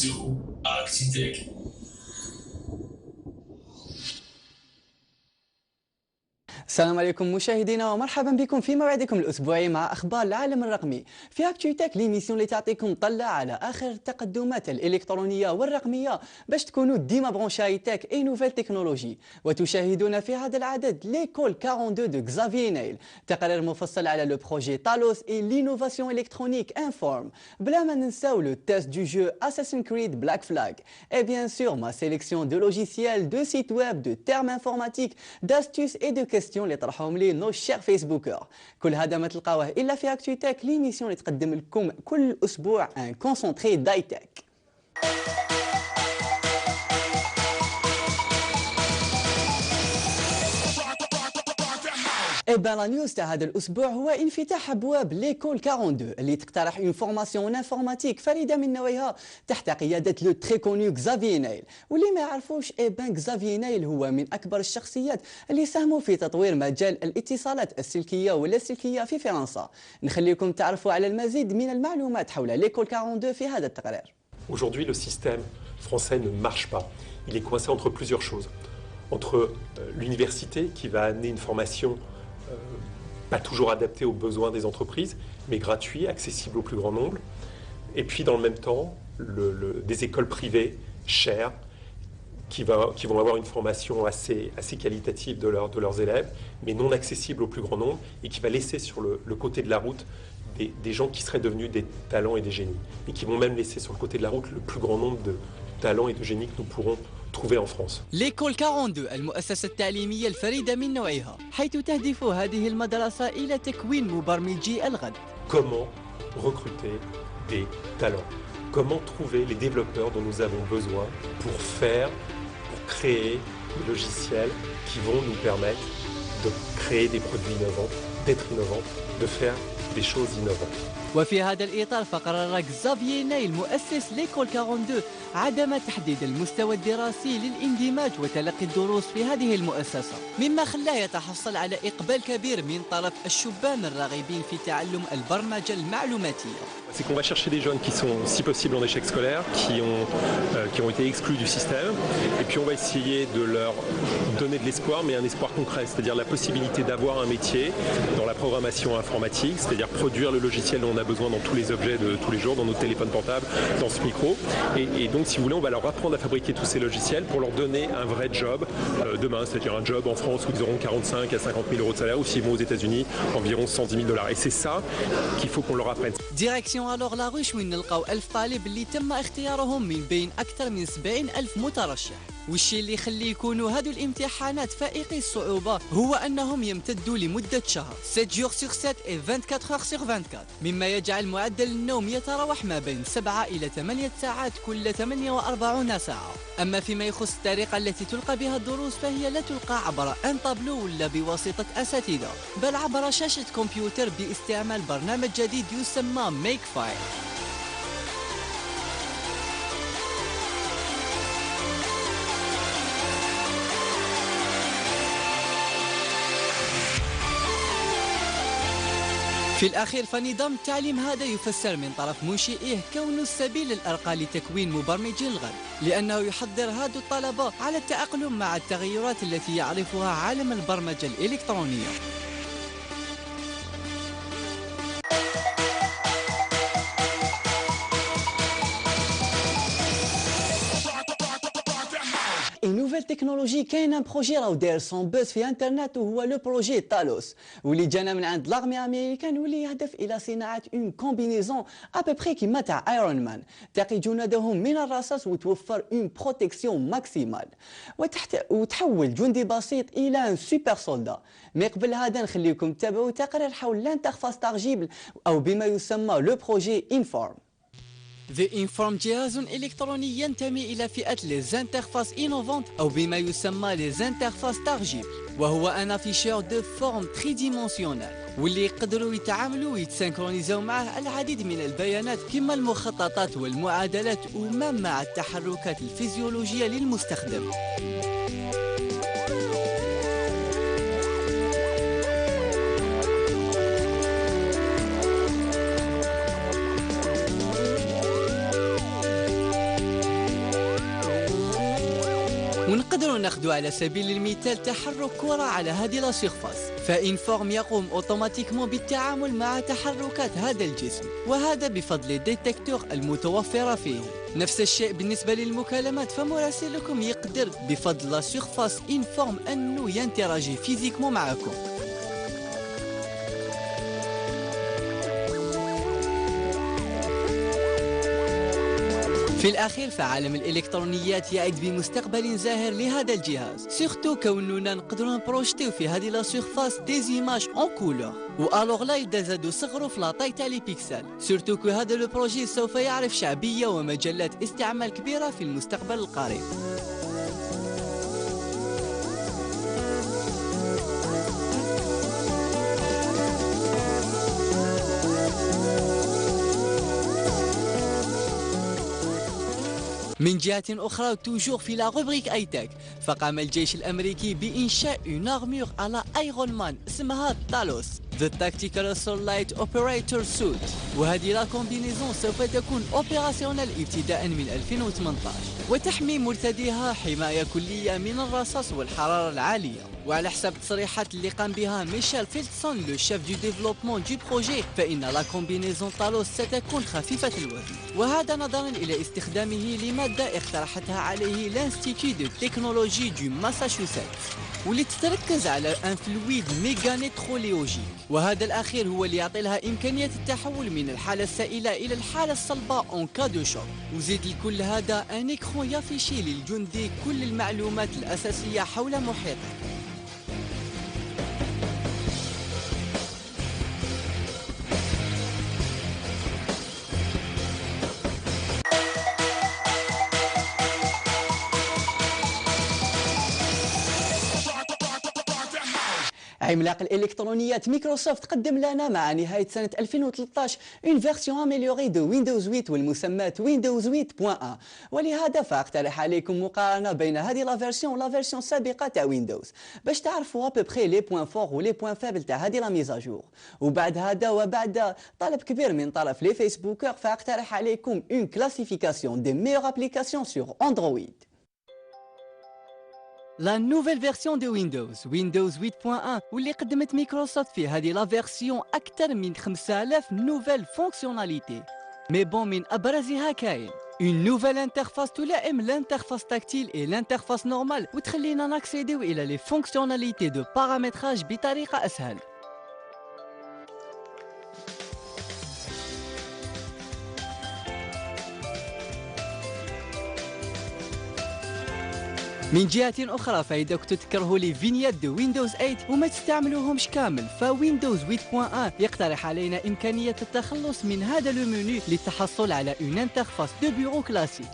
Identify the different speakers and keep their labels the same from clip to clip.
Speaker 1: sur Architect.
Speaker 2: السلام عليكم مشاهدينا ومرحبا بكم في موعدكم الاسبوعي مع اخبار العالم الرقمي في اكتويتك ليميسيون اللي تعطيكم طلة على اخر التقدمات الالكترونيه والرقميه باش تكونوا ديما برونشايتك اي نوفيل تكنولوجي. وتشاهدون في هذا العدد ليكول 42 دو غزافيي نايل، تقرير مفصل على لو بروجي تالوس اي لينوفاسيون الكترونيك انفورم، بلا ما ننساو لو تيست دو جو اساسين كريد بلاك فلاج اي بيان سور ما سيليكسيون دو لوجيسيال دو سيت ويب دو تيرم انفورماتيك d'astuces et de questions اللي طرحهم لي نو شير فيسبوكر. كل هذا ما تلقاوه الا في اكتويتك ليميسيون اللي تقدم لكم كل اسبوع ان كونسونطري دايتك. إبان لا نيوز تاع هذا الأسبوع هو انفتاح أبواب ليكول 42 اللي تقترح اون فورماسيون انفورماتيك فريدة من نوعها تحت قيادة لو تري كونو غزافيي نايل. واللي ما يعرفوش إبان غزافيي نايل هو من أكبر الشخصيات اللي ساهموا في تطوير مجال الاتصالات السلكية واللاسلكية في فرنسا. نخليكم تعرفوا على المزيد من المعلومات حول ليكول 42 في هذا التقرير.
Speaker 3: Aujourd'hui, le système français ne marche pas. Il est coincé entre plusieurs choses. Entre l'université qui va amener une formation pas toujours adapté aux besoins des entreprises, mais gratuit, accessible au plus grand nombre. Et puis dans le même temps, des écoles privées chères qui vont avoir une formation assez qualitative de leurs élèves, mais non accessible au plus grand nombre, et qui va laisser sur le côté de la route des gens qui seraient devenus des talents et des génies, et qui vont même laisser sur le côté de la route le plus grand nombre de talents et de génies que nous pourrons trouver en France.
Speaker 2: ليكول 42 المؤسسة التعليمية الفريدة من نوعها، حيث تهدف هذه المدرسة إلى تكوين مبرمجي الغد.
Speaker 3: Comment recruter des talents? Comment trouver les développeurs dont nous avons besoin pour créer des logiciels qui vont nous permettre de créer des produits innovants, d'être innovants, de faire des choses innovantes.
Speaker 2: وفي هذا الإطار فقرر غزافيي نايل مؤسس ليكول 42 عدم تحديد المستوى الدراسي للاندماج وتلقي الدروس في هذه المؤسسة، مما خلاه يتحصل على إقبال كبير من طرف الشبان الراغبين في تعلم البرمجة المعلوماتية.
Speaker 3: C'est qu'on va chercher des jeunes qui sont, si possible, en échec scolaire, qui ont été exclus du système, et puis on va essayer de leur donner de l'espoir, mais un espoir concret, c'est-à-dire la possibilité d'avoir un métier dans la programmation informatique, c'est-à-dire produire le logiciel dont on a besoin dans tous les objets de tous les jours, dans nos téléphones portables, dans ce micro. Et donc, si vous voulez, on va leur apprendre à fabriquer tous ces logiciels pour leur donner un vrai job demain, c'est-à-dire un job en France où ils auront 45 à 50 000 euros de salaire, ou s'ils vont aux États-Unis, environ 110 000 $. Et c'est ça qu'il faut qu'on leur apprenne.
Speaker 2: ديريكسيون الوغ لاغوش وين نلقاو 1000 طالب اللي تم اختيارهم من بين أكثر من 70,000 مترشح. والشيء اللي يخلي يكونوا هذو الامتحانات فائقي الصعوبة هو أنهم يمتدوا لمدة شهر 7 جور سور 7 et 24 heures sur 24، مما يجعل معدل النوم يتراوح ما بين 7 إلى 8 ساعات كل 48 ساعة. أما فيما يخص الطريقة التي تلقى بها الدروس فهي لا تلقى عبر ان طابلو ولا بواسطة أساتذة، بل عبر شاشة كمبيوتر باستعمال برنامج جديد يسمى ميك فايل. في الأخير فنظام التعليم هذا يفسر من طرف منشئيه كونه السبيل الأرقى لتكوين مبرمجي الغد، لأنه يحضر هذا الطلبة على التأقلم مع التغيرات التي يعرفها عالم البرمجة الإلكترونية. نوفيل تكنولوجي كاين ان بروجي راهو داير سون بوز في انترنت وهو لو بروجي تالوس، واللي جانا من عند لارمي امريكان واللي يهدف الى صناعه اون كومبينيزون ابوبري كيما تاع ايرون مان تقي جنودهم من الرصاص وتوفر اون بروتيكسيون ماكسيمال وتحول جندي بسيط الى ان سوبر سولدا. مي قبل هذا نخليكم تتابعوا تقرير حول لانترفاس تارجيبل او بما يسمى لو بروجي انفورم. The Inform جهاز إلكتروني ينتمي إلى فئة les interfaces innovantes أو بما يسمى les interfaces تارجيبل، وهو ان افيشور دو فورم تري ديمونسيونال واللي يقدروا يتعاملوا ويتسنكرونيزاو معه العديد من البيانات كما المخططات والمعادلات وما مع التحركات الفيزيولوجية للمستخدم. نقدروا ناخذوا على سبيل المثال تحرك كرة على هذه لا سيرفاس، فإنفورم يقوم أوتوماتيكمون بالتعامل مع تحركات هذا الجسم، وهذا بفضل الديتكتور المتوفرة فيه. نفس الشيء بالنسبة للمكالمات، فمراسلكم يقدر بفضل لا سيرفاس إنفورم أنه ينتراجي فيزيكمون معكم. في الأخير فعالم الإلكترونيات يعد بمستقبل زاهر لهذا الجهاز، سورتو كوننا نقدروا نبروجيتيو في هذه لا سيرفاس دي زيماج اون كولور، والوغ لا يبدا زادو صغروا في لاطاي تاع لي بيكسل، سورتو كو هذا لو بروجي سوف يعرف شعبية ومجلات استعمال كبيرة في المستقبل القريب. من جهة أخرى توجور في لا روبريك اي تك، فقام الجيش الأمريكي بإنشاء اون ارمور على ايرون مان اسمها تالوس The Tactical Satellite Operator Suit، وهذه لا كومبينيزون سوف تكون اوبيراسيونيل ابتداء من 2018 وتحمي مرتديها حماية كلية من الرصاص والحرارة العالية. وعلى حسب التصريحات اللي قام بها ميشيل فيلتسون لو شيف دو ديفلوبمون دو بروجي، فإن لا كومبينيزون تالوس ستكون خفيفة الوزن، وهذا نظرا إلى استخدامه لمادة اقترحتها عليه الانستيتيو دو تكنولوجي دو ماساتشوستس، واللي تتركز على ان فلويد ميغانيتروليوجي، وهذا الأخير هو اللي يعطي لها إمكانية التحول من الحالة السائلة إلى الحالة الصلبة اون كا دو شوك. وزيد لكل هذا ان اكرون يافيشي للجندي كل المعلومات الأساسية حول محيطه. عملاق الإلكترونيات مايكروسوفت قدم لنا مع نهاية سنة 2013 une version améliorée de Windows 8 والمسمى Windows 8.1، ولهذا فاقترح عليكم مقارنة بين هذه لا فيرسيون ولا فيرسيون السابقة تاع ويندوز باش تعرفوا ابوبخي لي بوين فور ولي بوين فابل تاع هذه لا ميزاجور. وبعد هذا وبعد طلب كبير من طرف لي فيسبوكر فاقترح عليكم une classification des meilleures applications sur Android. لا نوفيل فيرسيون دو ويندوز 8.1 واللي قدمت مايكروسوفت في هذه لا فيرسيون أكثر من 5000 نوفيل فونكسيوناليتي، مي بون من أبرزها كاين اون نوفيل انترفاس تلائم الانترفاس تاكتيل اي الانترفاس نورمال، وتخلينا ناكسيديو إلى لي فونكسيوناليتي دو بارامتراج بطريقة أسهل. من جهة أخرى فإذا كنتوا تكرهوا لي فينيات دو ويندوز 8 وما تستعملوهمش كامل، فويندوز 8.1 يقترح علينا إمكانية التخلص من هذا لو منيو للتحصل على اون انترفاس دو بيرو كلاسيك.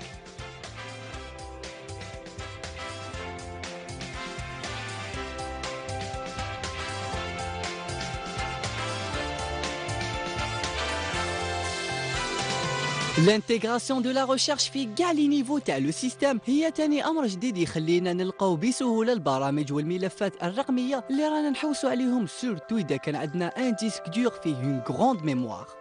Speaker 2: الانتغراسيون دو لا ريشيرش في كاع لي نيفو تاع لو سيستيم هي تاني امر جديد يخلينا نلقاو بسهوله البرامج والملفات الرقميه اللي رانا نحوسو عليهم، سورتو اذا كان عندنا ان ديسك دور فيه اون غروند ميموار.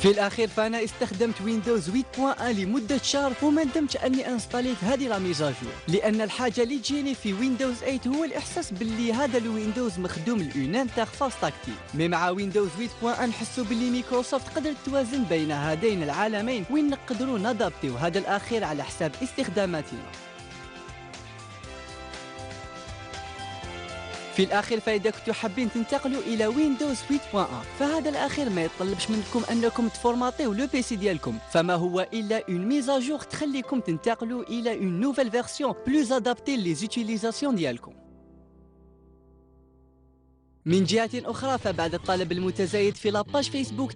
Speaker 2: في الأخير فأنا استخدمت ويندوز 8.1 لمدة شهر وما ندمتش أني انستاليت هذه لا ميزاجور، لأن الحاجة اللي تجيني في ويندوز 8 هو الإحساس باللي هذا الويندوز مخدوم لأون انترفاس تاكتيل. مي مع ويندوز 8.1 نحسو باللي مايكروسوفت قدرت توازن بين هذين العالمين وين نقدروا نادابتيو هذا الأخير على حساب استخداماتنا. في الأخير فإذا كنتوا حابين تنتقلوا إلى ويندوز 8.1 فهذا الأخير ما يطلبش منكم أنكم تفورماتيو لو بي سي ديالكم، فما هو إلا اون ميزاجور تخليكم تنتقلوا إلى اون نوفيل فيرسيون بلوز أدابتي لي زوتيليزاسيون ديالكم. من جهة أخرى فبعد الطلب المتزايد في لاباج فيسبوك